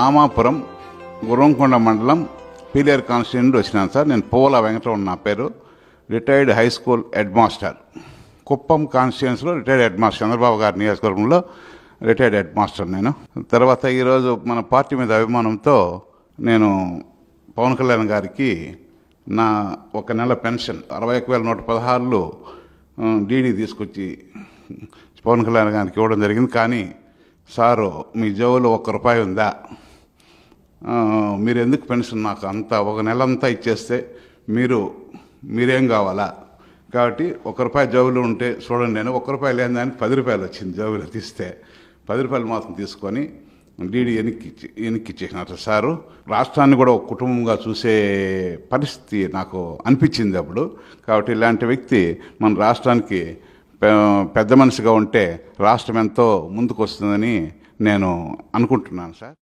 రామాపురం గుర్రంకొండ మండలం పీలేరు కాన్స్టిట్యూషన్ నుండి వచ్చినాను సార్. నేను పువ్వుల వెంకటరమణ నా పేరు. Retired high school head master. Kuppam కాన్స్టిట్యూన్సీలో రిటైర్డ్ హెడ్ మాస్టర్. చంద్రబాబు గారి నియోజకవర్గంలో రిటైర్డ్ హెడ్ మాస్టర్ నేను. తర్వాత ఈరోజు మన పార్టీ మీద అభిమానంతో నేను పవన్ కళ్యాణ్ గారికి నా ఒక నెల పెన్షన్ 61,116 డీడీ తీసుకొచ్చి పవన్ కళ్యాణ్ గారికి ఇవ్వడం జరిగింది. కానీ సారు, మీ జేబులో ₹1 ఉందా? మీరు ఎందుకు పెన్షన్ నాకు అంతా ఒక నెలంతా ఇచ్చేస్తే మీరేం కావాలా? కాబట్టి ₹1 జేబులో ఉంటే చూడండి. నేను ₹1 లేని దానికి ₹10 వచ్చింది. జేబులో తీస్తే ₹10 మాత్రం తీసుకొని డీడీ వెనక్కి ఇచ్చేసినారు సారు. రాష్ట్రాన్ని కూడా ఒక కుటుంబంగా చూసే పరిస్థితి నాకు అనిపించింది అప్పుడు. కాబట్టి ఇలాంటి వ్యక్తి మన రాష్ట్రానికి పెద్ద మనిషిగా ఉంటే రాష్ట్రం ఎంతో ముందుకు వస్తుందని నేను అనుకుంటున్నాను సార్.